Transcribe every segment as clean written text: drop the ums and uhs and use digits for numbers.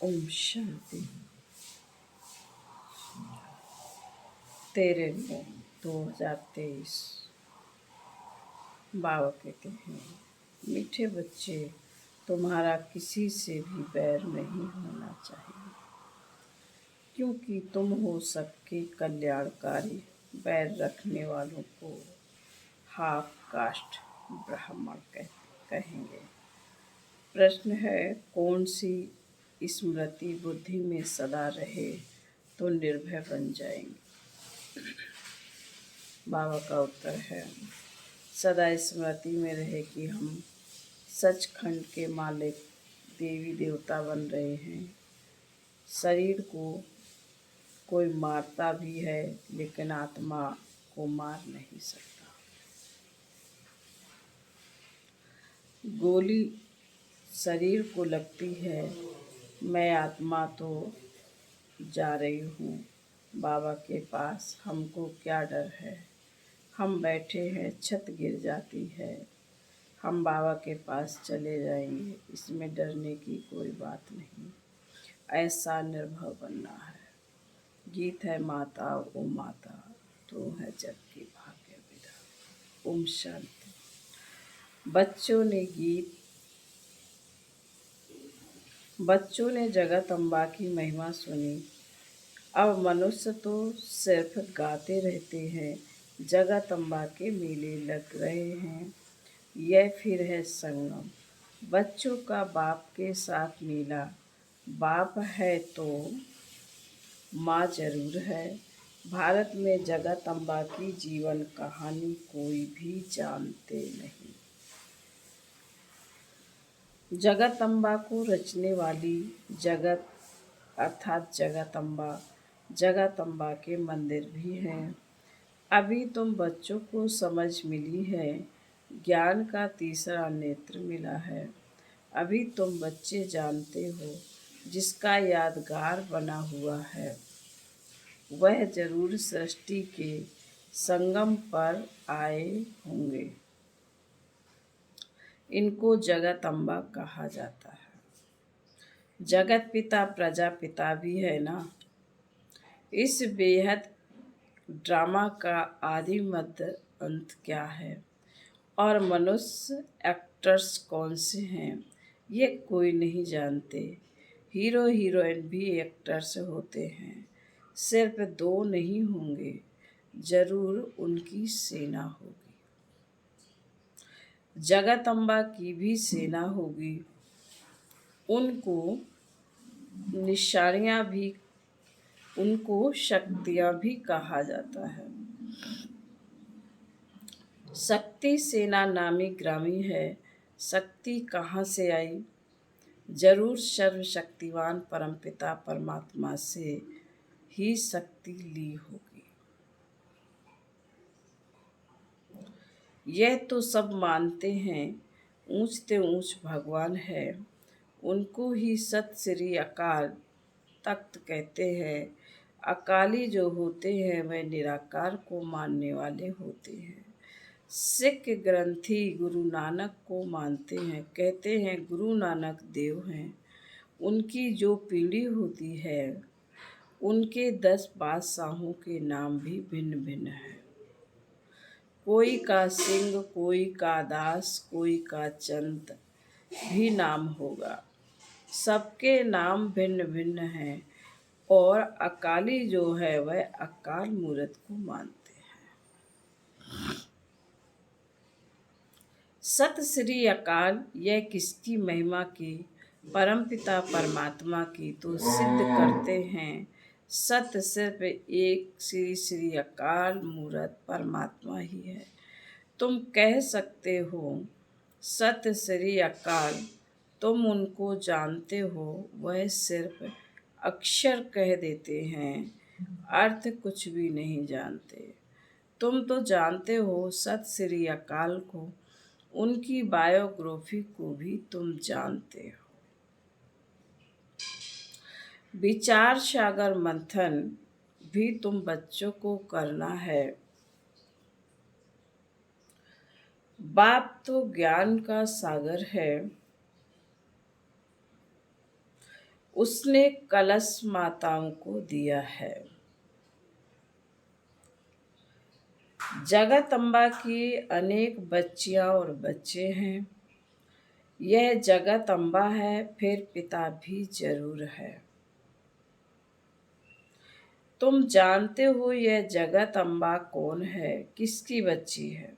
ओम शांति। 13/9/2023। बाबा कहते हैं, मीठे बच्चे, तुम्हारा किसी से भी बैर नहीं होना चाहिए, क्योंकि तुम हो सबके कल्याणकारी। बैर रखने वालों को हाफ कास्ट ब्राह्मण कहेंगे। प्रश्न है, कौन सी स्मृति बुद्धि में सदा रहे तो निर्भय बन जाएंगे? बाबा का उत्तर है, सदा स्मृति में रहे कि हम सचखंड के मालिक देवी देवता बन रहे हैं। शरीर को कोई मारता भी है, लेकिन आत्मा को मार नहीं सकता। गोली शरीर को लगती है, मैं आत्मा तो जा रही हूँ बाबा के पास, हमको क्या डर है। हम बैठे हैं, छत गिर जाती है, हम बाबा के पास चले जाएंगे, इसमें डरने की कोई बात नहीं। ऐसा निर्भय बनना है। गीत है, माता ओ माता, तू है जग की भाग्य विधाता। ओम शांति। बच्चों ने जगत अम्बा की महिमा सुनी। अब मनुष्य तो सिर्फ गाते रहते हैं, जगत अम्बा के मेले लग रहे हैं। यह फिर है संगम, बच्चों का बाप के साथ मेला। बाप है तो माँ जरूर है। भारत में जगत अम्बा की जीवन कहानी कोई भी जानते नहीं। जगत अम्बा को रचने वाली जगत अर्थात जगत अम्बा के मंदिर भी हैं। अभी तुम बच्चों को समझ मिली है, ज्ञान का तीसरा नेत्र मिला है। अभी तुम बच्चे जानते हो, जिसका यादगार बना हुआ है, वह जरूर सृष्टि के संगम पर आए होंगे। इनको जगत अम्बा कहा जाता है। जगत पिता प्रजापिता भी है ना। इस बेहद ड्रामा का आदि मध्य अंत क्या है, और मनुष्य एक्टर्स कौन से हैं, ये कोई नहीं जानते। हीरो हीरोइन भी एक्टर्स होते हैं, सिर्फ 2 नहीं होंगे, जरूर उनकी सेना होगी। जगत अम्बा की भी सेना होगी। उनको निशानियां भी, उनको शक्तियां भी कहा जाता है। शक्ति सेना नामी ग्रामी है। शक्ति कहाँ से आई? जरूर सर्वशक्तिवान परमपिता परमात्मा से ही शक्ति ली होगी। यह तो सब मानते हैं, ऊंच ते ऊंच भगवान है। उनको ही सत श्री अकाल तख्त कहते हैं। अकाली जो होते हैं, वह निराकार को मानने वाले होते हैं। सिख ग्रंथी गुरु नानक को मानते हैं, कहते हैं गुरु नानक देव हैं। उनकी जो पीढ़ी होती है, उनके 10 बादशाहों के नाम भी भिन्न भिन्न हैं। कोई का सिंह, कोई का दास, कोई का चंद भी नाम होगा। सबके नाम भिन्न भिन्न हैं, और अकाली जो है वह अकाल मूर्त को मानते हैं। सत श्री अकाल, यह किसकी महिमा की? परमपिता परमात्मा की। तो सिद्ध करते हैं, सत सिर्फ एक श्री श्री अकाल मूर्त परमात्मा ही है। तुम कह सकते हो सत श्री अकाल, तुम उनको जानते हो, वह सिर्फ अक्षर कह देते हैं, अर्थ कुछ भी नहीं जानते। तुम तो जानते हो सत श्री अकाल को, उनकी बायोग्राफी को भी तुम जानते हो। विचार सागर मंथन भी तुम बच्चों को करना है। बाप तो ज्ञान का सागर है, उसने कलश माताओं को दिया है। जगदम्बा की अनेक बच्चियां और बच्चे हैं। यह जगदम्बा है, फिर पिता भी जरूर है। तुम जानते हो यह जगदम्बा कौन है, किसकी बच्ची है?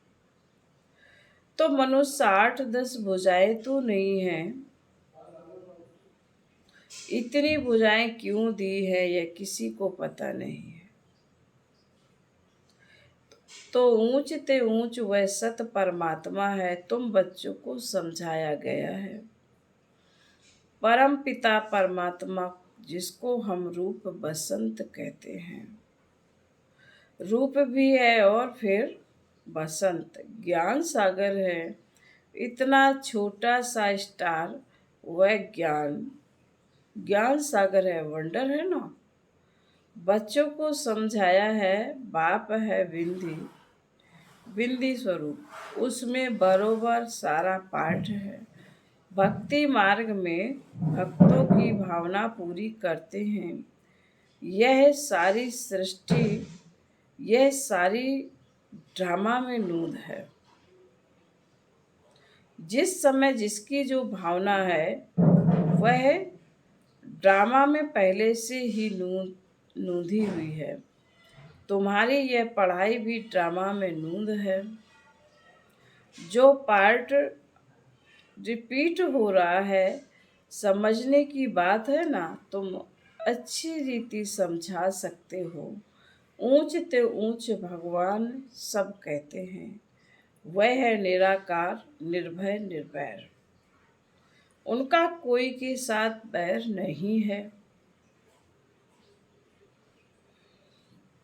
तो मनुष्य 8-10 भुजाएं तो नहीं है। इतनी भुजाएं क्यों दी है यह किसी को पता नहीं है। तो ऊंच ते ऊंच वह सत परमात्मा है, तुम बच्चों को समझाया गया है। परम पिता परमात्मा जिसको हम रूप बसंत कहते हैं। रूप भी है और फिर बसंत ज्ञान सागर है। इतना छोटा सा स्टार वह ज्ञान ज्ञान सागर है, वंडर है ना। बच्चों को समझाया है। बाप है विंधी विंधी स्वरूप, उसमें बरोबर सारा पाठ है। भक्ति मार्ग में भक्तों की भावना पूरी करते हैं। यह सारी सृष्टि, यह सारी ड्रामा में नूद है। जिस समय जिसकी जो भावना है वह ड्रामा में पहले से ही नूंधी हुई है। तुम्हारी यह पढ़ाई भी ड्रामा में नूंद है। जो पार्ट रिपीट हो रहा है, समझने की बात है ना, तुम अच्छी रीति समझा सकते हो। ऊंच ते ऊंच भगवान सब कहते हैं। वह है निराकार, निर्भय, निर्वैर। उनका कोई के साथ बैर नहीं है।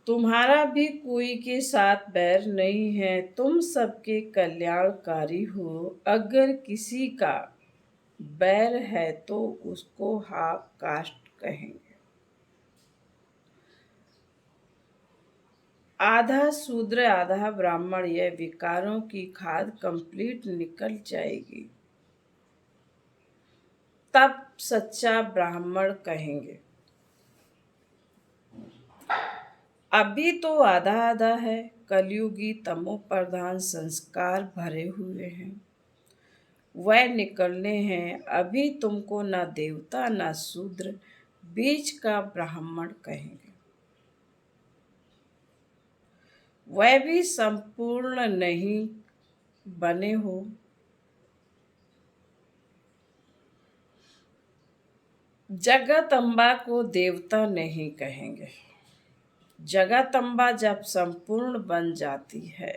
तुम्हारा भी कोई के साथ बैर नहीं है। तुम सबके कल्याणकारी हो। अगर किसी का बैर है तो उसको हाफ कास्ट कहेंगे। आधा शूद्र आधा ब्राह्मण, यह विकारों की खाद कंप्लीट निकल जाएगी, तब सच्चा ब्राह्मण कहेंगे। अभी तो आधा आधा है। कलयुगी तमो प्रधान संस्कार भरे हुए हैं, वह निकलने हैं। अभी तुमको न देवता न शूद्र, बीच का ब्राह्मण कहेंगे। वह भी संपूर्ण नहीं बने हो। जगदम्बा को देवता नहीं कहेंगे। जगदम्बा जब संपूर्ण बन जाती है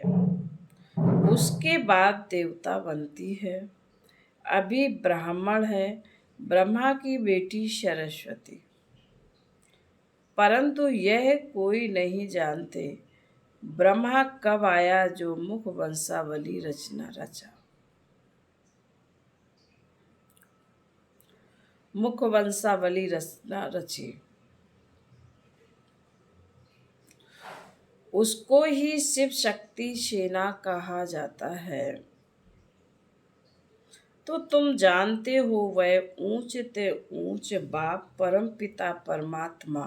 उसके बाद देवता बनती है। अभी ब्राह्मण है, ब्रह्मा की बेटी सरस्वती। परंतु यह कोई नहीं जानते ब्रह्मा कब आया जो मुख वंशावली रचना रचा। मुख वंशावली रचना रची, उसको ही शिव शक्ति सेना कहा जाता है। तो तुम जानते हो वह ऊंच ते ऊंच बाप परम पिता परमात्मा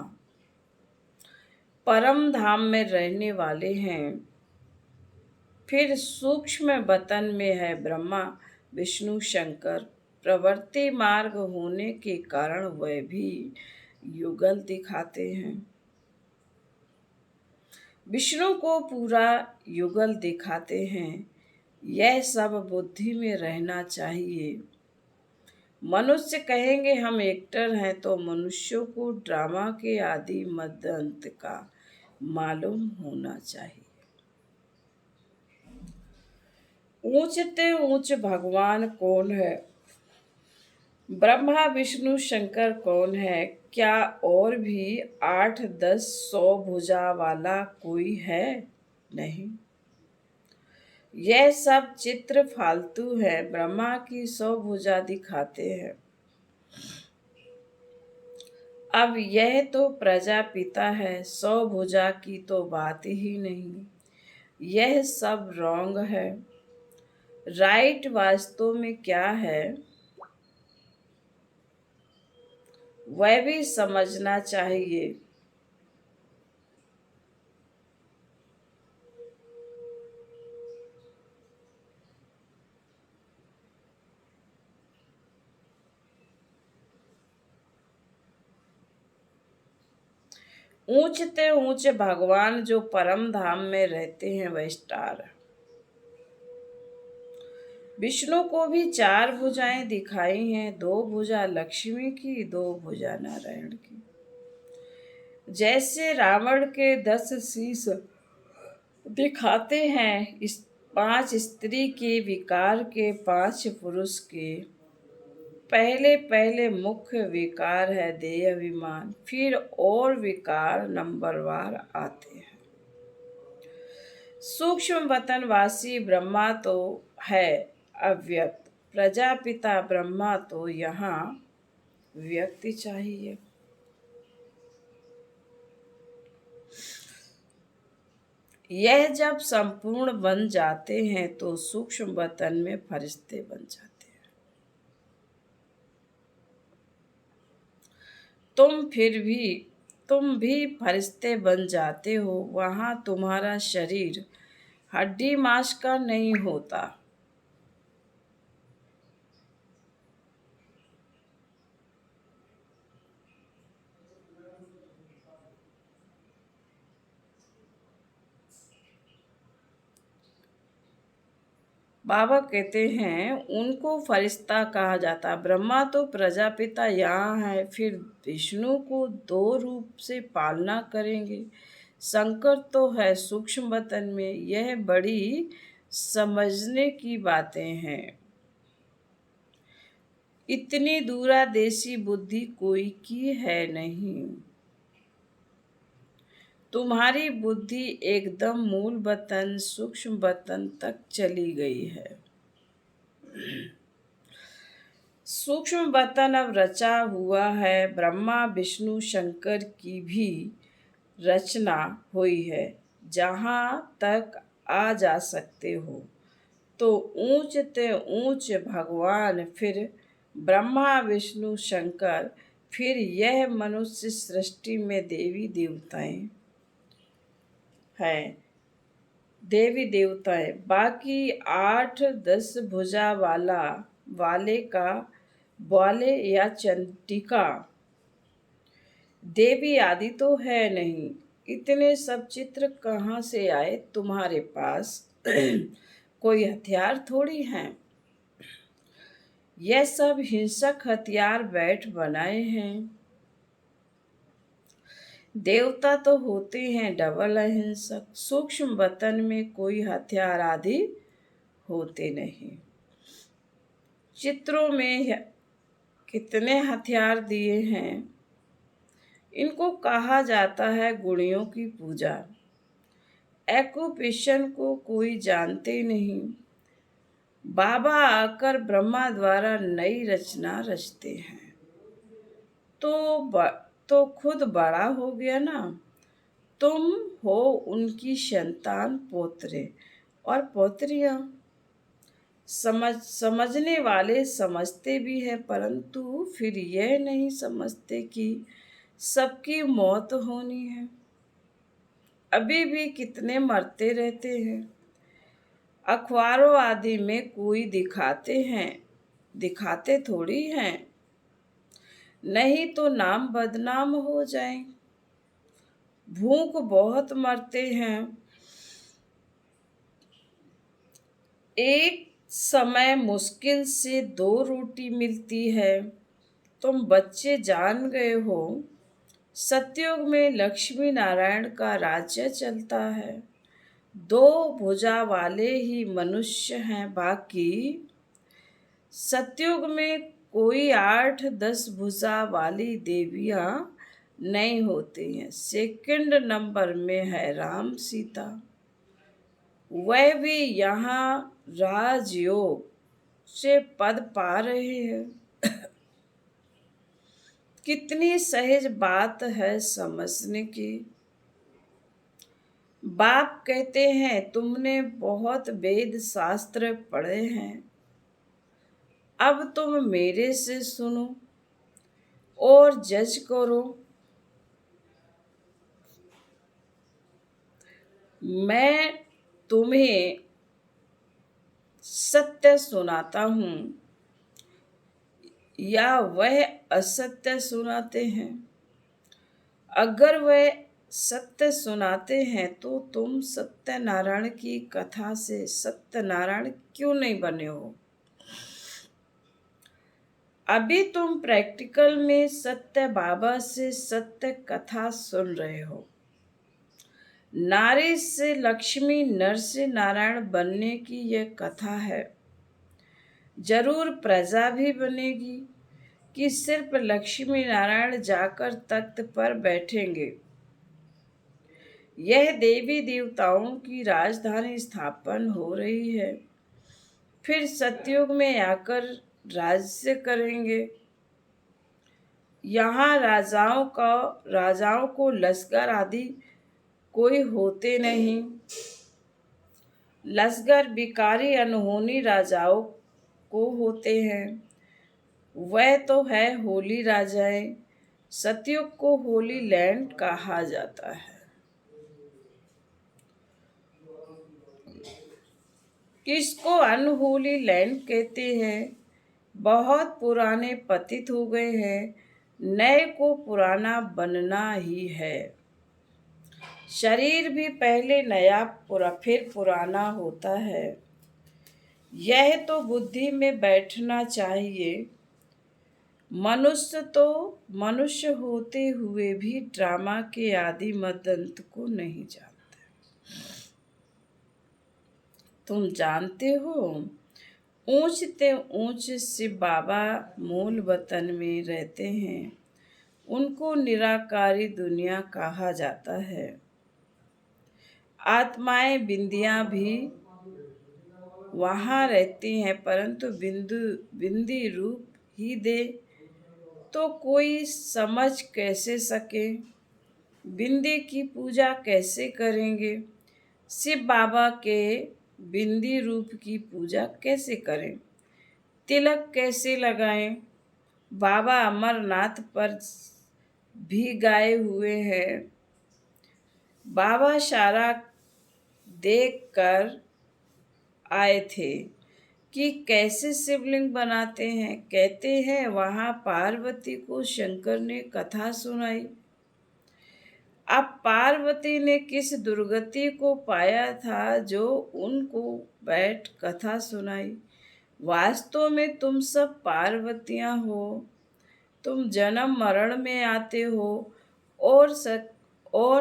परम धाम में रहने वाले हैं। फिर सूक्ष्म वतन में है ब्रह्मा विष्णु शंकर। प्रवृत्ति मार्ग होने के कारण वह भी युगल दिखाते हैं। विष्णु को पूरा युगल दिखाते हैं। यह सब बुद्धि में रहना चाहिए। मनुष्य कहेंगे हम एक्टर हैं, तो मनुष्यों को ड्रामा के आदि मध्य अंत का मालूम होना चाहिए। ऊंचते ऊंच भगवान कौन है? ब्रह्मा विष्णु शंकर कौन है? क्या और भी 8-10-100 भुजा वाला कोई है? नहीं। यह सब चित्र फालतू है। ब्रह्मा की 100 भुजा दिखाते हैं। अब यह तो प्रजापिता है, 100 भुजा की तो बात ही नहीं। यह सब रॉन्ग है। राइट वास्तव में क्या है? वह भी समझना चाहिए। ऊंचते ऊंचे भगवान जो परम धाम में रहते हैं वह स्टार। विष्णु को भी चार भुजाएं दिखाई हैं, दो भुजा लक्ष्मी की, दो भुजा नारायण की। जैसे रावण के 10 शीश दिखाते हैं, इस 5 स्त्री के, विकार के 5 पुरुष के। पहले पहले मुख्य विकार है देह अभिमान, फिर और विकार नंबरवार आते हैं। सूक्ष्म वतनवासी ब्रह्मा तो है अव्यक्त, प्रजापिता ब्रह्मा तो यहाँ व्यक्ति चाहिए। यह जब संपूर्ण बन जाते हैं तो सूक्ष्म वतन में फरिश्ते बन जाते हैं। तुम भी फरिश्ते बन जाते हो। वहां तुम्हारा शरीर हड्डी मांस का नहीं होता। बाबा कहते हैं उनको फरिश्ता कहा जाता। ब्रह्मा तो प्रजापिता यहाँ है, फिर विष्णु को 2 रूप से पालना करेंगे। शंकर तो है सूक्ष्म वतन में। यह बड़ी समझने की बातें हैं। इतनी दूरादेशी बुद्धि कोई की है नहीं। तुम्हारी बुद्धि एकदम मूल वतन सूक्ष्म वतन तक चली गई है। सूक्ष्म वतन अब रचा हुआ है। ब्रह्मा विष्णु शंकर की भी रचना हुई है। जहाँ तक आ जा सकते हो तो ऊंच ते ऊंच भगवान, फिर ब्रह्मा विष्णु शंकर, फिर यह मनुष्य सृष्टि में देवी देवताएं हैं। देवी देवताएं बाकी 8-10 भुजा वाले या चंडिका देवी आदि तो है नहीं। इतने सब चित्र कहाँ से आए तुम्हारे पास? कोई हथियार थोड़ी हैं। यह सब हिंसक हथियार बैठ बनाए हैं। देवता तो होते हैं डबल अहिंसक। सूक्ष्म वतन में कोई हथियार आदि होते नहीं। चित्रों में कितने हथियार दिए हैं। इनको कहा जाता है गुणियों की पूजा। एक्यूपेशन को कोई जानते नहीं। बाबा आकर ब्रह्मा द्वारा नई रचना रचते हैं तो खुद बड़ा हो गया ना। तुम हो उनकी संतान, पोतरे और पोतरियां। समझने वाले समझते भी हैं, परंतु फिर यह नहीं समझते कि सबकी मौत होनी है। अभी भी कितने मरते रहते हैं। अखबारों आदि में कोई दिखाते थोड़ी हैं। नहीं तो नाम बदनाम हो जाए। भूख बहुत मरते हैं। एक समय मुश्किल से 2 रोटी मिलती है। तुम बच्चे जान गए हो सतयुग में लक्ष्मी नारायण का राज्य चलता है। 2 भुजा वाले ही मनुष्य हैं। बाकी सतयुग में कोई 8-10 भुजा वाली देवियां नहीं होती हैं। सेकंड नंबर में है राम सीता। वह भी यहाँ राजयोग से पद पा रहे हैं। कितनी सहज बात है समझने की। बाप कहते हैं तुमने बहुत वेद शास्त्र पढ़े हैं, अब तुम मेरे से सुनो। और जज करो। मैं तुम्हें सत्य सुनाता हूँ या वह असत्य सुनाते हैं? अगर वह सत्य सुनाते हैं तो तुम सत्यनारायण की कथा से सत्यनारायण क्यों नहीं बने हो? अभी तुम प्रैक्टिकल में सत्य बाबा से सत्य कथा सुन रहे हो। नारी से लक्ष्मी, नर से नारायण बनने की यह कथा है। जरूर प्रजा भी बनेगी कि सिर्फ लक्ष्मी नारायण जाकर तख्त पर बैठेंगे। यह देवी देवताओं की राजधानी स्थापन हो रही है। फिर सतयुग में आकर राज्य करेंगे। यहाँ राजाओं को लश्कर आदि कोई होते नहीं। लश्कर भिखारी अनहोनी राजाओं को होते हैं। वह तो है होली राजाएं। सतयुग को होली लैंड कहा जाता है। किसको अनहोली लैंड कहते हैं? बहुत पुराने पतित हो गए हैं। नए को पुराना बनना ही है। शरीर भी पहले नया फिर पुराना होता है। यह तो बुद्धि में बैठना चाहिए। मनुष्य तो मनुष्य होते हुए भी ड्रामा के आदि मदंत को नहीं जानता। तुम जानते हो, ऊंच ते ऊंच शिव बाबा मूल वतन में रहते हैं। उनको निराकारी दुनिया कहा जाता है। आत्माएं बिंदियां भी वहाँ रहती हैं, परंतु बिंदी रूप ही दे तो कोई समझ कैसे सके? बिंदी की पूजा कैसे करेंगे? शिव बाबा के बिंदी रूप की पूजा कैसे करें? तिलक कैसे लगाएं? बाबा अमरनाथ पर भी गाए हुए हैं। बाबा सारा देख कर आए थे कि कैसे शिवलिंग बनाते हैं। कहते हैं वहां पार्वती को शंकर ने कथा सुनाई। अब पार्वती ने किस दुर्गति को पाया था जो उनको बैठ कथा सुनाई? वास्तव में तुम सब पार्वतियां हो। तुम जन्म मरण में आते हो और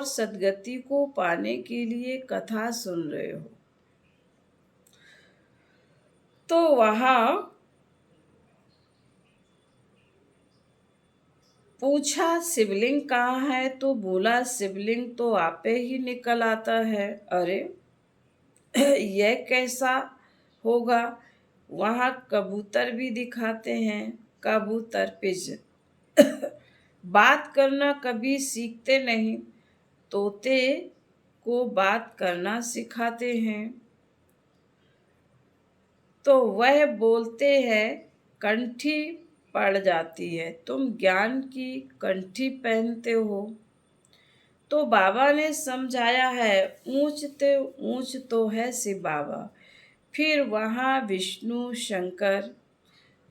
सदगति को पाने के लिए कथा सुन रहे हो। तो वहां पूछा शिवलिंग कहाँ है? तो बोला शिवलिंग तो आपे ही निकल आता है। अरे यह कैसा होगा? वहां कबूतर भी दिखाते हैं। कबूतर पिजन बात करना कभी सीखते नहीं। तोते को बात करना सिखाते हैं तो वह बोलते हैं, कंठी पड़ जाती है। तुम ज्ञान की कंठी पहनते हो। तो बाबा ने समझाया है, ऊंच तो है शिव बाबा। फिर वहाँ विष्णु शंकर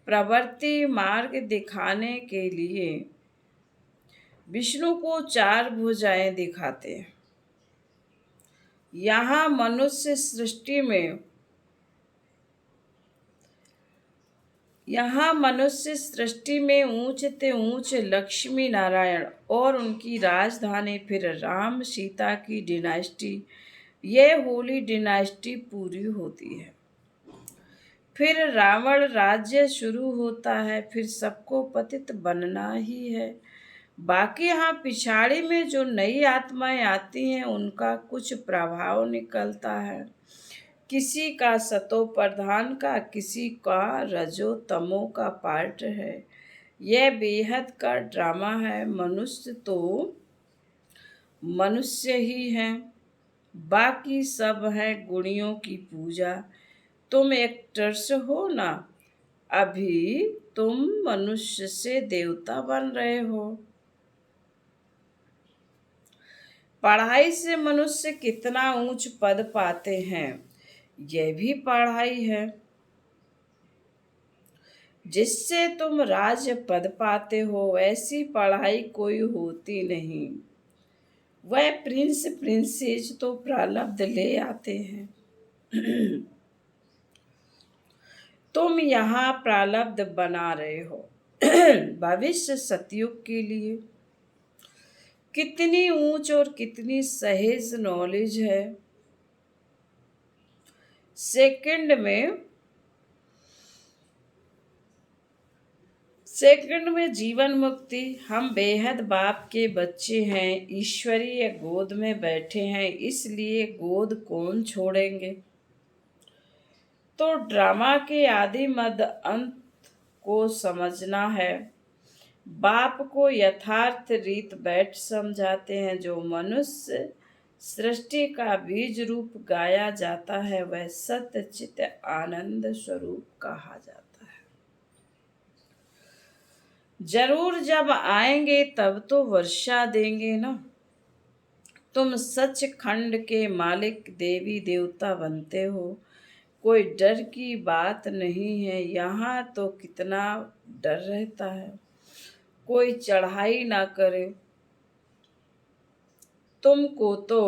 प्रवृत्ति मार्ग दिखाने के लिए विष्णु को 4 भुजाएं दिखाते हैं। यहाँ मनुष्य सृष्टि में ऊंच ते ऊंच लक्ष्मी नारायण और उनकी राजधानी, फिर राम सीता की डिनास्टी, यह होली डिनास्टी पूरी होती है। फिर रावण राज्य शुरू होता है। फिर सबको पतित बनना ही है। बाकी यहाँ पिछाड़ी में जो नई आत्माएं आती हैं उनका कुछ प्रभाव निकलता है। किसी का सतो प्रधान का, किसी का रजो तमो का पार्ट है। यह बेहद का ड्रामा है। मनुष्य तो मनुष्य ही हैं, बाकी सब हैं गुणियों की पूजा। तुम एक्टर्स हो ना, अभी तुम मनुष्य से देवता बन रहे हो। पढ़ाई से मनुष्य कितना ऊंच पद पाते हैं, यह भी पढ़ाई है। जिससे तुम राज्य पद पाते हो, ऐसी पढ़ाई कोई होती नहीं। वह प्रिंस प्रिंसेस तो प्रारब्ध ले आते हैं। तुम यहाँ प्रारब्ध बना रहे हो भविष्य सतयुग के लिए। कितनी ऊंच और कितनी सहज नॉलेज है। सेकंड में जीवन मुक्ति। हम बेहद बाप के बच्चे हैं, ईश्वरीय गोद में बैठे हैं, इसलिए गोद कौन छोड़ेंगे। तो ड्रामा के आदि मध्य अंत को समझना है। बाप को यथार्थ रीत बैठ समझाते हैं। जो मनुष्य सृष्टि का बीज रूप गाया जाता है, वह सत्य चित आनंद स्वरूप कहा जाता है। जरूर जब आएंगे तब तो वर्षा देंगे ना। तुम सचखंड के मालिक देवी देवता बनते हो। कोई डर की बात नहीं है। यहाँ तो कितना डर रहता है, कोई चढ़ाई ना करे। तुमको तो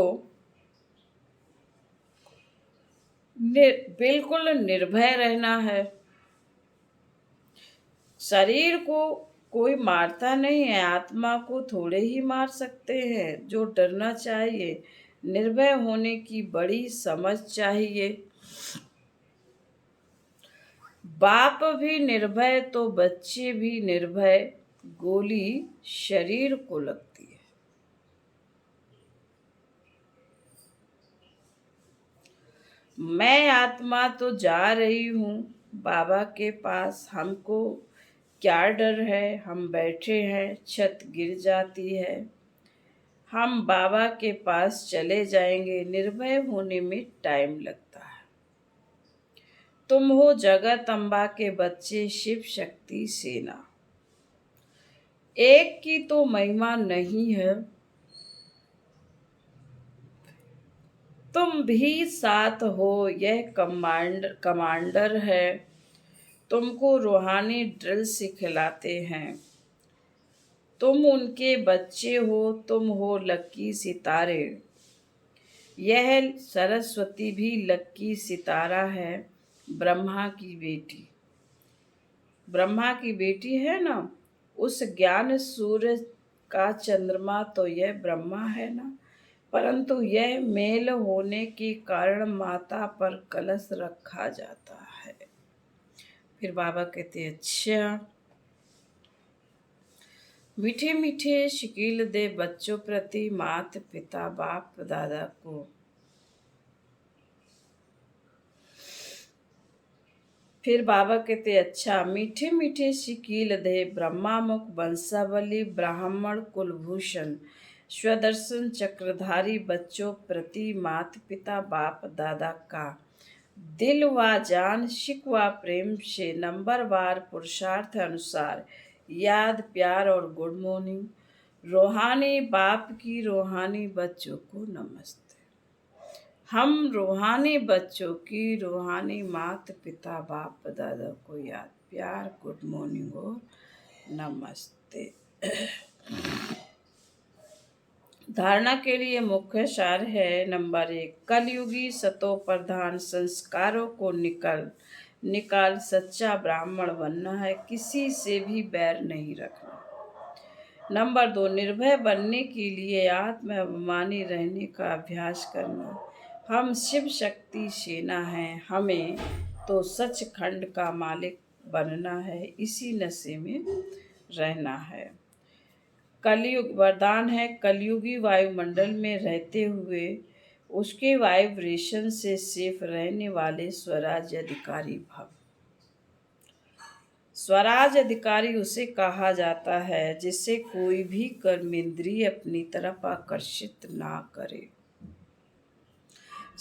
बिल्कुल निर्भय रहना है। शरीर को कोई मारता नहीं है, आत्मा को थोड़े ही मार सकते हैं। जो डरना चाहिए, निर्भय होने की बड़ी समझ चाहिए। बाप भी निर्भय तो बच्चे भी निर्भय। गोली शरीर को लगती है। मैं आत्मा तो जा रही हूँ बाबा के पास। हमको क्या डर है। हम बैठे हैं, छत गिर जाती है, हम बाबा के पास चले जाएंगे। निर्भय होने में टाइम लगता है। तुम हो जगत अम्बा के बच्चे, शिव शक्ति सेना। एक की तो महिमा नहीं है। तुम भी साथ हो, यह कमांडर है। तुमको रूहानी ड्रिल सिखलाते हैं। तुम उनके बच्चे हो, तुम हो लक्की सितारे। यह सरस्वती भी लक्की सितारा है। ब्रह्मा की बेटी, ब्रह्मा की बेटी है ना। उस ज्ञान सूर्य का चंद्रमा तो यह ब्रह्मा है ना। परंतु यह मेल होने के कारण माता पर कलश रखा जाता है। फिर बाबा कहते अच्छा, मीठे मीठे शकील दे बच्चों प्रति मात पिता बाप दादा को। फिर बाबा कहते अच्छा, मीठे मीठे शकील दे ब्रह्मा मुख वंशावली ब्राह्मण कुलभूषण स्वदर्शन चक्रधारी बच्चों प्रति मात पिता बाप दादा का दिल व जान शिकवा प्रेम से नंबरवार पुरुषार्थ अनुसार याद प्यार और गुड मॉर्निंग। रूहानी बाप की रूहानी बच्चों को नमस्ते। हम रूहानी बच्चों की रूहानी माता पिता बाप दादा को याद प्यार गुड मॉर्निंग और नमस्ते। धारणा के लिए मुख्य सार है। नंबर 1, कलयुगी सतो प्रधान संस्कारों को निकाल सच्चा ब्राह्मण बनना है। किसी से भी बैर नहीं रखना। नंबर 2, निर्भय बनने के लिए आत्माभिमानी रहने का अभ्यास करना। हम शिव शक्ति सेना हैं, हमें तो सचखंड का मालिक बनना है, इसी नशे में रहना है। कलयुग वरदान है, कलयुगी वायुमंडल में रहते हुए उसके वाइब्रेशन से सेफ रहने वाले स्वराज अधिकारी भव। स्वराज अधिकारी उसे कहा जाता है जिसे कोई भी कर्मेंद्रिय अपनी तरफ आकर्षित ना करे।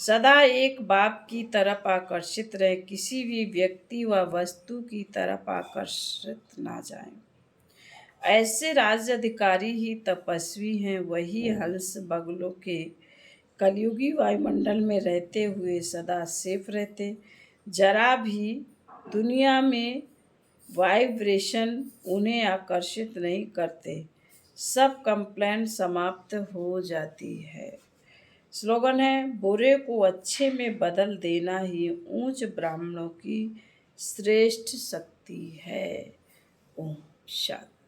सदा एक बाप की तरफ आकर्षित रहे, किसी भी व्यक्ति व वस्तु की तरफ आकर्षित ना जाएं। ऐसे राज्य अधिकारी ही तपस्वी हैं, वही हंस बगुलों के कलयुगी वायुमंडल में रहते हुए सदा सेफ रहते। जरा भी दुनिया में वाइब्रेशन उन्हें आकर्षित नहीं करते, सब कंप्लेंट समाप्त हो जाती है। स्लोगन है, बुरे को अच्छे में बदल देना ही ऊंच ब्राह्मणों की श्रेष्ठ शक्ति है। ओम शांति।